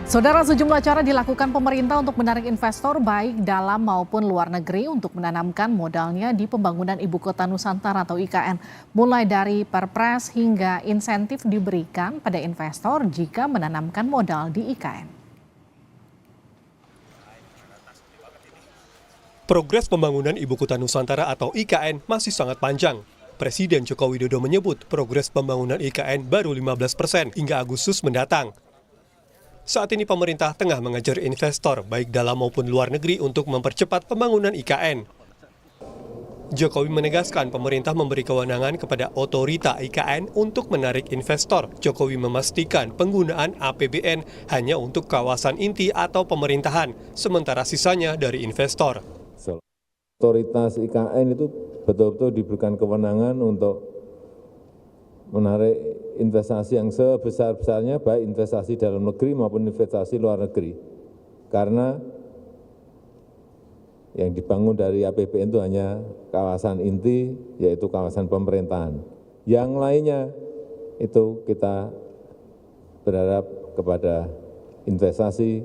Saudara, sejumlah cara dilakukan pemerintah untuk menarik investor baik dalam maupun luar negeri untuk menanamkan modalnya di pembangunan Ibu Kota Nusantara atau IKN. Mulai dari perpres hingga insentif diberikan pada investor jika menanamkan modal di IKN. Progres pembangunan Ibu Kota Nusantara atau IKN masih sangat panjang. Presiden Joko Widodo menyebut progres pembangunan IKN baru 15% hingga Agustus mendatang. Saat ini pemerintah tengah mengejar investor baik dalam maupun luar negeri untuk mempercepat pembangunan IKN. Jokowi menegaskan pemerintah memberi kewenangan kepada otorita IKN untuk menarik investor. Jokowi memastikan penggunaan APBN hanya untuk kawasan inti atau pemerintahan, sementara sisanya dari investor. Otoritas IKN itu betul-betul diberikan kewenangan untuk menarik investasi yang sebesar-besarnya, baik investasi dalam negeri maupun investasi luar negeri. Karena yang dibangun dari APBN itu hanya kawasan inti, yaitu kawasan pemerintahan. Yang lainnya itu kita berharap kepada investasi,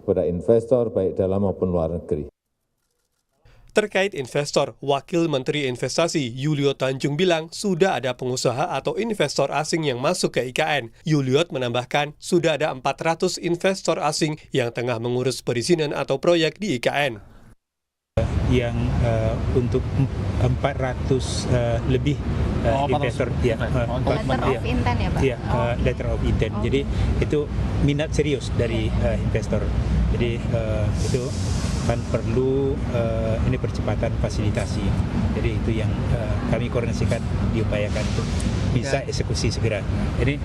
kepada investor baik dalam maupun luar negeri. Terkait investor, Wakil Menteri Investasi Yulio Tanjung bilang sudah ada pengusaha atau investor asing yang masuk ke IKN. Yulio menambahkan sudah ada 400 investor asing yang tengah mengurus perizinan atau proyek di IKN. Yang untuk 400 lebih investor, ya, letter of intent ya Pak? Ya, letter of intent. Jadi itu minat serius dari investor. Jadi itu kan perlu ini percepatan fasilitasi. Jadi itu yang kami koordinasikan, diupayakan untuk bisa eksekusi segera. Jadi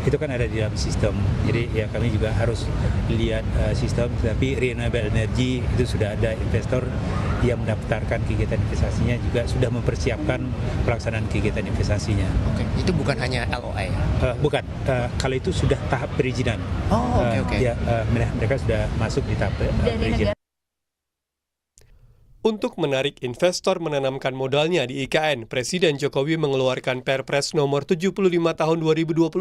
itu kan ada di dalam sistem. Jadi ya kami juga harus lihat sistem. Tapi renewable energy itu sudah ada investor yang mendaftarkan kegiatan investasinya, juga sudah mempersiapkan pelaksanaan kegiatan investasinya. Oke, itu bukan hanya LOI? Bukan, kalau itu sudah tahap perizinan. Oh, oke. Ya, mereka sudah masuk di tahap perizinan. Untuk menarik investor menanamkan modalnya di IKN, Presiden Jokowi mengeluarkan Perpres nomor 75 tahun 2024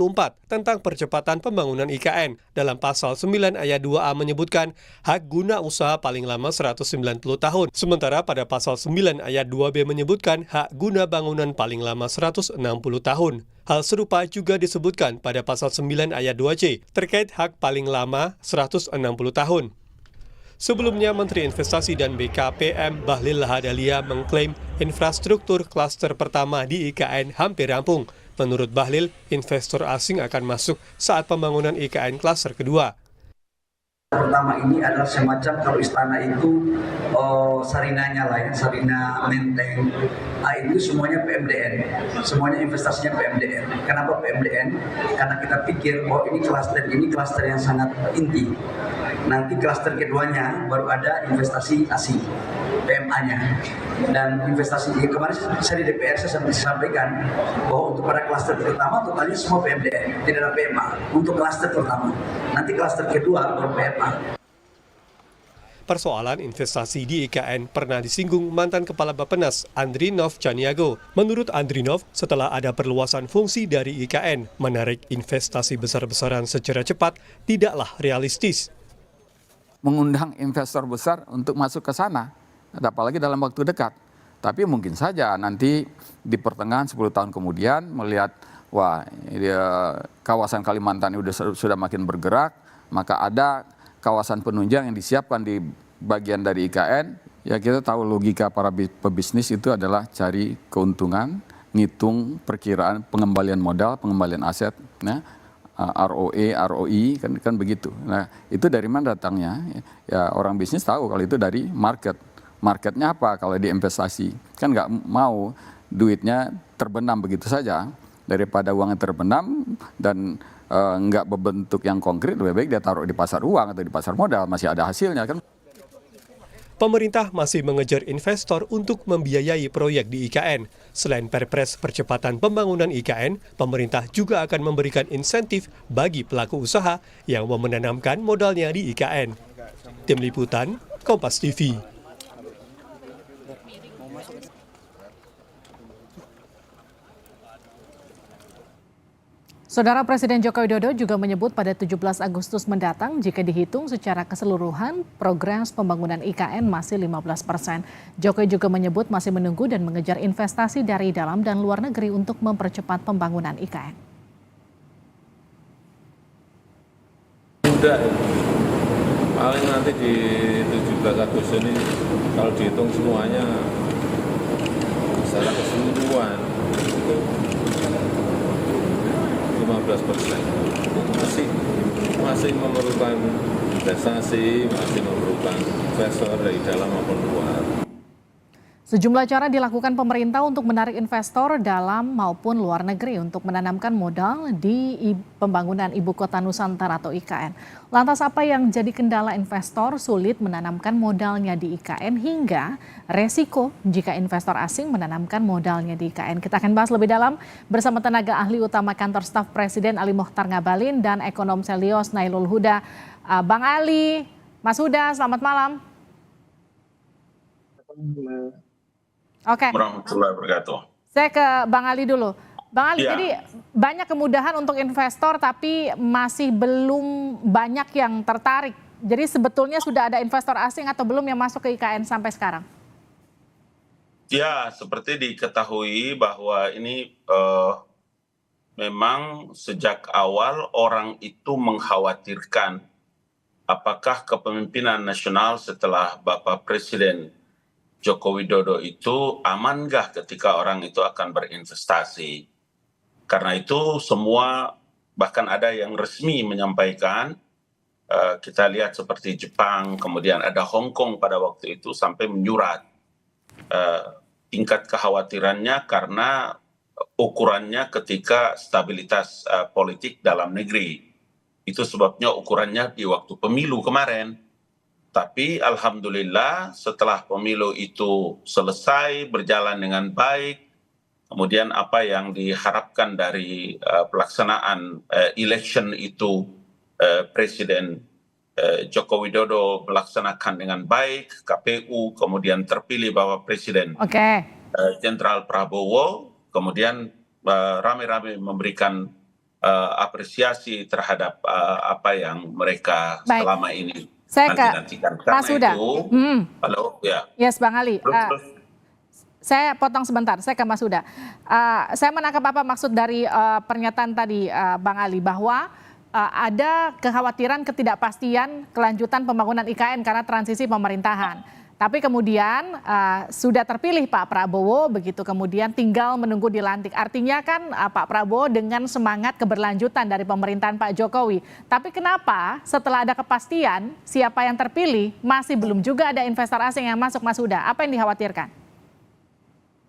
tentang percepatan pembangunan IKN. Dalam pasal 9 ayat 2A menyebutkan hak guna usaha paling lama 190 tahun. Sementara pada pasal 9 ayat 2B menyebutkan hak guna bangunan paling lama 160 tahun. Hal serupa juga disebutkan pada pasal 9 ayat 2C terkait hak paling lama 160 tahun. Sebelumnya, Menteri Investasi dan BKPM Bahlil Lahadalia mengklaim infrastruktur klaster pertama di IKN hampir rampung. Menurut Bahlil, investor asing akan masuk saat pembangunan IKN klaster kedua. Pertama ini adalah semacam kalau istana itu sarinanya lah ya, sarina menteng. Itu semuanya PMDN, semuanya investasinya PMDN. Kenapa PMDN? Karena kita pikir ini klaster yang sangat inti. Nanti klaster keduanya baru ada investasi asing, PMA-nya. Dan investasi kemarin saya di DPR saya sampaikan bahwa untuk pada klaster pertama totalnya semua PMDN, tidak ada PMA untuk klaster pertama. Nanti klaster kedua baru PMA. Persoalan investasi di IKN pernah disinggung mantan Kepala Bappenas Andrinov Caniago. Menurut Andrinov, setelah ada perluasan fungsi dari IKN, menarik investasi besar-besaran secara cepat tidaklah realistis. Mengundang investor besar untuk masuk ke sana, apalagi dalam waktu dekat. Tapi mungkin saja nanti di pertengahan 10 tahun kemudian melihat, wah kawasan Kalimantan ini sudah makin bergerak, maka ada kawasan penunjang yang disiapkan di bagian dari IKN. Ya kita tahu logika para pebisnis itu adalah cari keuntungan, ngitung perkiraan pengembalian modal, pengembalian aset, nah, ROE, ROI kan begitu. Nah itu dari mana datangnya? Ya orang bisnis tahu kalau itu dari market. Marketnya apa kalau di investasi? Kan nggak mau duitnya terbenam begitu saja. Daripada uangnya terbenam dan nggak berbentuk yang konkret, lebih baik dia taruh di pasar uang atau di pasar modal, masih ada hasilnya kan. Pemerintah masih mengejar investor untuk membiayai proyek di IKN. Selain Perpres percepatan pembangunan IKN, pemerintah juga akan memberikan insentif bagi pelaku usaha yang mau menanamkan modalnya di IKN. Tim Liputan, Kompas TV. Saudara Presiden Joko Widodo juga menyebut pada 17 Agustus mendatang jika dihitung secara keseluruhan progres pembangunan IKN masih 15%. Jokowi juga menyebut masih menunggu dan mengejar investasi dari dalam dan luar negeri untuk mempercepat pembangunan IKN. Mudah, paling nanti di 17 Agustus ini kalau dihitung semuanya secara keseluruhan itu 15%. Masih memerlukan investasi, masih memerlukan investor dari dalam maupun luar. Sejumlah cara dilakukan pemerintah untuk menarik investor dalam maupun luar negeri untuk menanamkan modal di pembangunan Ibu Kota Nusantara atau IKN. Lantas apa yang jadi kendala investor sulit menanamkan modalnya di IKN hingga resiko jika investor asing menanamkan modalnya di IKN? Kita akan bahas lebih dalam bersama tenaga ahli utama Kantor Staf Presiden Ali Mohtar Ngabalin dan ekonom Selyos Nailul Huda. Bang Ali, Mas Huda, selamat malam. Oke. Warahmatullahi wabarakatuh. Saya ke Bang Ali dulu. Bang Ali, Ya. jadi banyak kemudahan untuk investor tapi masih belum banyak yang tertarik. Jadi sebetulnya sudah ada investor asing atau belum yang masuk ke IKN sampai sekarang? Ya, seperti diketahui bahwa ini memang sejak awal orang itu mengkhawatirkan apakah kepemimpinan nasional setelah Bapak Presiden Joko Widodo itu aman gak ketika orang itu akan berinvestasi. Karena itu semua bahkan ada yang resmi menyampaikan, kita lihat seperti Jepang, kemudian ada Hong Kong pada waktu itu sampai menyurat tingkat kekhawatirannya karena ukurannya ketika stabilitas politik dalam negeri. Itu sebabnya ukurannya di waktu pemilu kemarin. Tapi alhamdulillah setelah pemilu itu selesai berjalan dengan baik, kemudian apa yang diharapkan dari pelaksanaan election itu Presiden Joko Widodo melaksanakan dengan baik, KPU kemudian terpilih Bapak Presiden Jenderal Prabowo, kemudian rame-rame memberikan apresiasi terhadap apa yang mereka selama ini saya ke Mas Huda. Halo, ya. Yes, Bang Ali. Saya potong sebentar, saya ke Mas Huda. Saya menangkap apa maksud dari pernyataan tadi Bang Ali bahwa ada kekhawatiran ketidakpastian kelanjutan pembangunan IKN karena transisi pemerintahan. Tapi kemudian sudah terpilih Pak Prabowo, begitu kemudian tinggal menunggu dilantik. Artinya kan Pak Prabowo dengan semangat keberlanjutan dari pemerintahan Pak Jokowi. Tapi kenapa setelah ada kepastian siapa yang terpilih masih belum juga ada investor asing yang masuk, Mas Huda? Apa yang dikhawatirkan?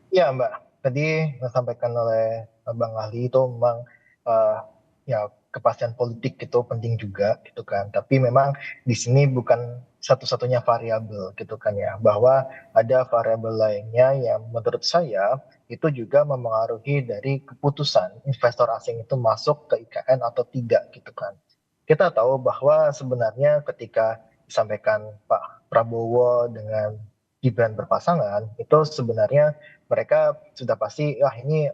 Ya Mbak, tadi disampaikan oleh Bang Ali itu memang ya kepastian politik itu penting juga gitu kan. Tapi memang di sini bukan satu-satunya variabel gitu kan ya, bahwa ada variabel lainnya yang menurut saya itu juga memengaruhi dari keputusan investor asing itu masuk ke IKN atau tidak gitu kan. Kita tahu bahwa sebenarnya ketika disampaikan Pak Prabowo dengan Gibran berpasangan, itu sebenarnya mereka sudah pasti ini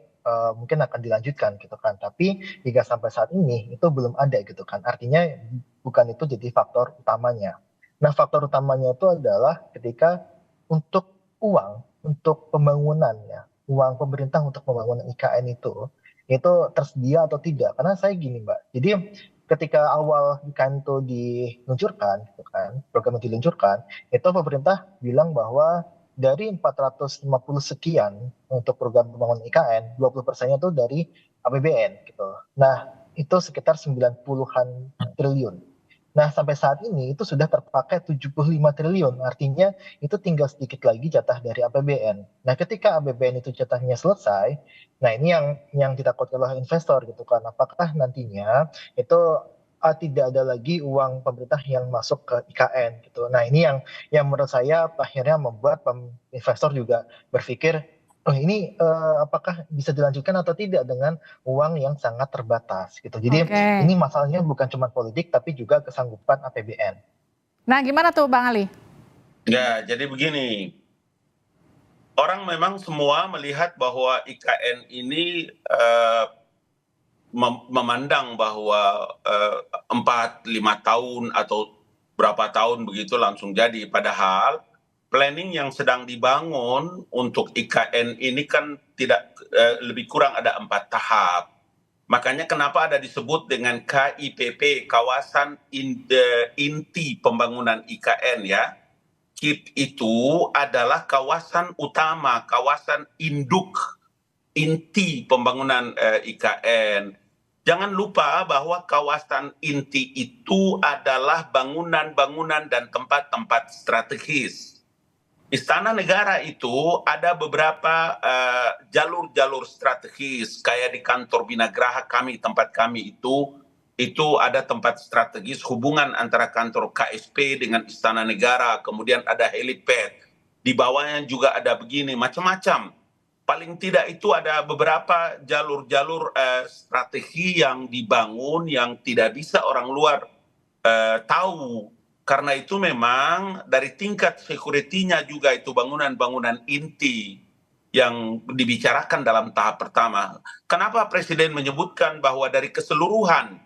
mungkin akan dilanjutkan gitu kan, tapi hingga sampai saat ini itu belum ada gitu kan, artinya bukan itu jadi faktor utamanya. Nah, faktor utamanya itu adalah ketika untuk uang, untuk pembangunan ya, uang pemerintah untuk pembangunan IKN itu tersedia atau tidak. Karena saya gini Mbak, jadi ketika awal IKN itu diluncurkan, gitu kan, program itu diluncurkan, itu pemerintah bilang bahwa dari 450 sekian untuk program pembangunan IKN, 20%-nya itu dari APBN gitu. Nah, itu sekitar 90-an triliun. Nah, sampai saat ini itu sudah terpakai 75 triliun, artinya itu tinggal sedikit lagi jatah dari APBN. Nah, ketika APBN itu jatahnya selesai, nah ini yang ditakutkan oleh investor gitu kan, apakah nantinya itu tidak ada lagi uang pemerintah yang masuk ke IKN gitu. Nah, ini yang menurut saya akhirnya membuat investor juga berpikir, oh ini apakah bisa dilanjutkan atau tidak dengan uang yang sangat terbatas gitu. Jadi ini masalahnya bukan cuma politik tapi juga kesanggupan APBN. Nah, gimana tuh Bang Ali? Ya, jadi begini. Orang memang semua melihat bahwa IKN ini memandang bahwa 4-5 tahun atau berapa tahun begitu langsung jadi. Padahal planning yang sedang dibangun untuk IKN ini kan tidak lebih kurang ada 4 tahap. Makanya kenapa ada disebut dengan KIPP, kawasan inti pembangunan IKN ya. KIP itu adalah kawasan utama, kawasan induk inti pembangunan IKN. Jangan lupa bahwa kawasan inti itu adalah bangunan-bangunan dan tempat-tempat strategis. Istana Negara itu ada beberapa jalur-jalur strategis, kayak di kantor Binagraha kami, tempat kami itu ada tempat strategis hubungan antara kantor KSP dengan Istana Negara, kemudian ada helipad, di bawahnya juga ada begini, macam-macam. Paling tidak itu ada beberapa jalur-jalur strategi yang dibangun yang tidak bisa orang luar tahu. Karena itu memang dari tingkat security-nya juga itu bangunan-bangunan inti yang dibicarakan dalam tahap pertama. Kenapa Presiden menyebutkan bahwa dari keseluruhan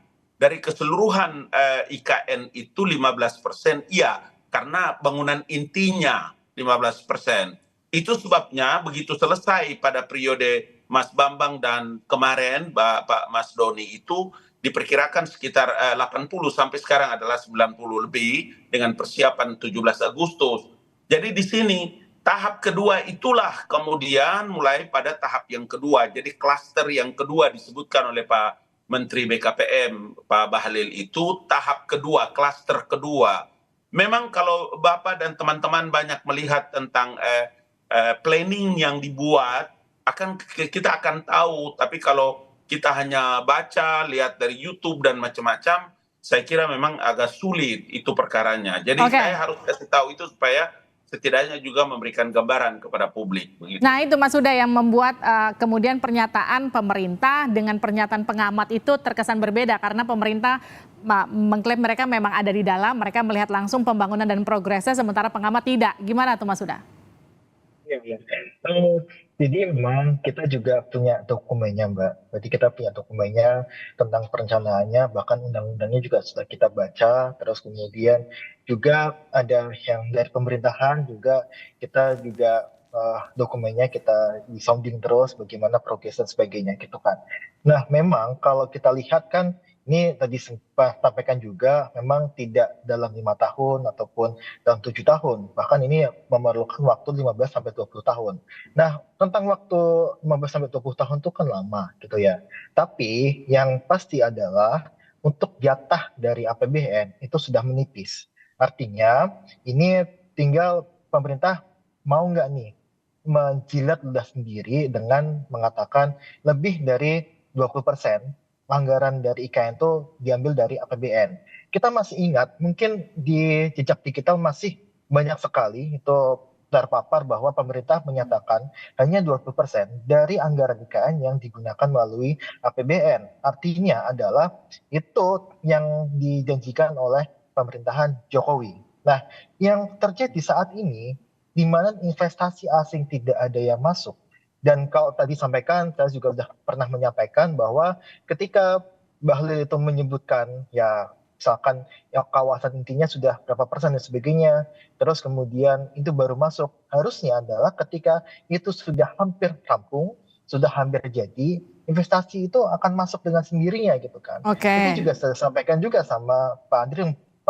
IKN itu 15%? Iya, karena bangunan intinya 15%. Itu sebabnya begitu selesai pada periode Mas Bambang dan kemarin Pak Mas Doni itu diperkirakan sekitar 80 sampai sekarang adalah 90 lebih dengan persiapan 17 Agustus. Jadi di sini tahap kedua itulah kemudian mulai pada tahap yang kedua. Jadi klaster yang kedua disebutkan oleh Pak Menteri BKPM, Pak Bahlil itu tahap kedua, klaster kedua. Memang kalau Bapak dan teman-teman banyak melihat tentang planning yang dibuat, kita akan tahu, tapi kalau kita hanya baca, lihat dari YouTube dan macam-macam, saya kira memang agak sulit itu perkaranya. Jadi saya harus kasih tahu itu supaya setidaknya juga memberikan gambaran kepada publik. Begitu. Nah itu Mas Huda yang membuat kemudian pernyataan pemerintah dengan pernyataan pengamat itu terkesan berbeda, karena pemerintah mengklaim mereka memang ada di dalam, mereka melihat langsung pembangunan dan progresnya, sementara pengamat tidak. Gimana tuh Mas Huda? Iya. Jadi memang kita juga punya dokumennya, Mbak. Berarti kita punya dokumennya tentang perencanaannya, bahkan undang-undangnya juga sudah kita baca. Terus kemudian juga ada yang dari pemerintahan juga, kita juga dokumennya kita di sounding terus bagaimana progres dan sebagainya gitu kan. Nah memang kalau kita lihat kan, ini tadi sempat sampaikan juga memang tidak dalam 5 tahun ataupun dalam 7 tahun. Bahkan ini memerlukan waktu 15 sampai 20 tahun. Nah, tentang waktu 15 sampai 20 tahun itu kan lama gitu ya. Tapi yang pasti adalah untuk jatah dari APBN itu sudah menipis. Artinya ini tinggal pemerintah mau nggak nih menjilat ludah sendiri dengan mengatakan lebih dari 20% anggaran dari IKN itu diambil dari APBN. Kita masih ingat, mungkin di jejak digital masih banyak sekali itu terpapar bahwa pemerintah menyatakan hanya 20% dari anggaran IKN yang digunakan melalui APBN. Artinya adalah itu yang dijanjikan oleh pemerintahan Jokowi. Nah, yang terjadi saat ini, di mana investasi asing tidak ada yang masuk. Dan kalau tadi sampaikan, saya juga sudah pernah menyampaikan bahwa ketika Bahlil itu menyebutkan ya misalkan ya kawasan intinya sudah berapa persen dan sebagainya, terus kemudian itu baru masuk, harusnya adalah ketika itu sudah hampir rampung, sudah hampir jadi, investasi itu akan masuk dengan sendirinya gitu kan. Itu juga saya sampaikan juga sama Pak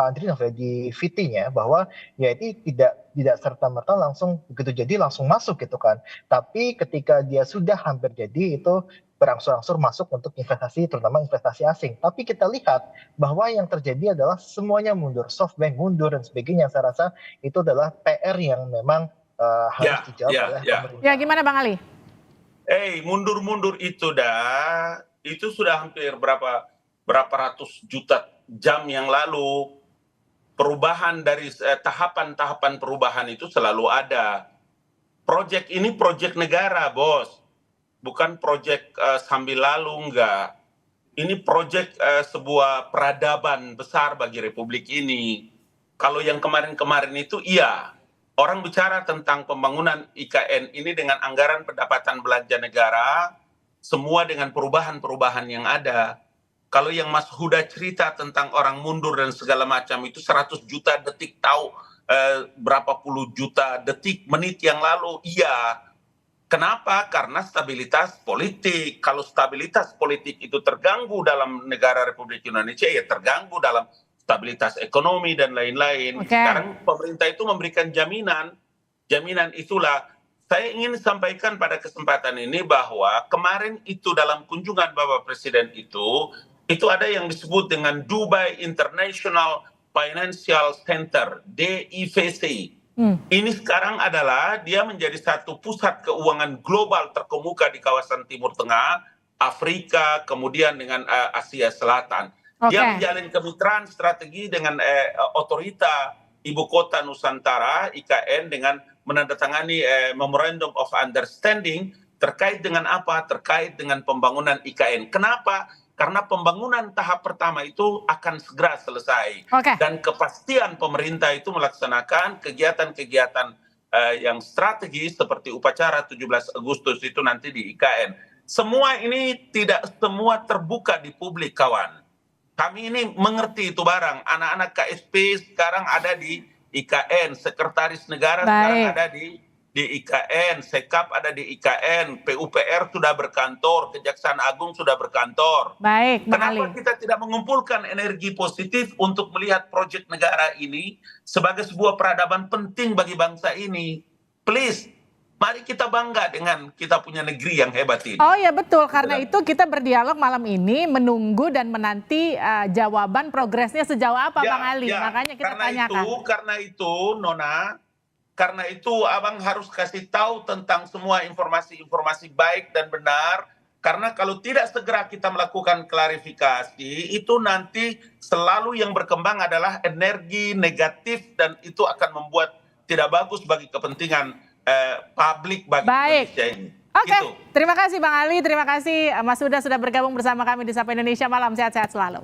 Andri di VT-nya bahwa ya itu tidak serta-merta langsung begitu jadi langsung masuk gitu kan. Tapi ketika dia sudah hampir jadi itu berangsur-angsur masuk untuk investasi, terutama investasi asing. Tapi kita lihat bahwa yang terjadi adalah semuanya mundur, SoftBank mundur dan sebagainya. Saya rasa itu adalah PR yang memang harus dijawab oleh pemerintah. Ya gimana Bang Ali? Mundur-mundur itu sudah hampir berapa ratus juta jam yang lalu. Perubahan dari tahapan-tahapan perubahan itu selalu ada. Proyek ini proyek negara, Bos. Bukan proyek sambil lalu, enggak. Ini proyek sebuah peradaban besar bagi Republik ini. Kalau yang kemarin-kemarin itu iya. Orang bicara tentang pembangunan IKN ini dengan anggaran pendapatan belanja negara semua dengan perubahan-perubahan yang ada. Kalau yang Mas Huda cerita tentang orang mundur dan segala macam itu 100 juta detik tahu berapa puluh juta detik menit yang lalu, iya. Kenapa? Karena stabilitas politik. Kalau stabilitas politik itu terganggu dalam negara Republik Indonesia, ya terganggu dalam stabilitas ekonomi dan lain-lain. Sekarang pemerintah itu memberikan jaminan. Jaminan itulah saya ingin sampaikan pada kesempatan ini bahwa kemarin itu dalam kunjungan Bapak Presiden itu ada yang disebut dengan Dubai International Financial Center, DIFC. Ini sekarang adalah dia menjadi satu pusat keuangan global terkemuka di kawasan Timur Tengah, Afrika, kemudian dengan Asia Selatan. Dia menjalin kemitraan strategi dengan otorita Ibu Kota Nusantara, IKN, dengan menandatangani Memorandum of Understanding terkait dengan apa? Terkait dengan pembangunan IKN. Kenapa? Karena pembangunan tahap pertama itu akan segera selesai. Dan kepastian pemerintah itu melaksanakan kegiatan-kegiatan yang strategis seperti upacara 17 Agustus itu nanti di IKN. Semua ini tidak semua terbuka di publik, kawan. Kami ini mengerti itu barang. Anak-anak KSP sekarang ada di IKN, Sekretaris Negara sekarang ada di IKN, Sekap ada di IKN, PUPR sudah berkantor, Kejaksaan Agung sudah berkantor. Kenapa kita tidak mengumpulkan energi positif untuk melihat proyek negara ini sebagai sebuah peradaban penting bagi bangsa ini? Please, mari kita bangga dengan kita punya negeri yang hebat ini. Oh ya betul, karena itu kita berdialog malam ini menunggu dan menanti jawaban progresnya sejauh apa Bang Ali. Makanya kita tanyakan. Karena itu Nona, karena itu Abang harus kasih tahu tentang semua informasi-informasi baik dan benar. Karena kalau tidak segera kita melakukan klarifikasi, itu nanti selalu yang berkembang adalah energi negatif dan itu akan membuat tidak bagus bagi kepentingan publik bagi Indonesia ini. Terima kasih Bang Ali, terima kasih Mas Huda sudah bergabung bersama kami di Sapa Indonesia Malam. Sehat-sehat selalu.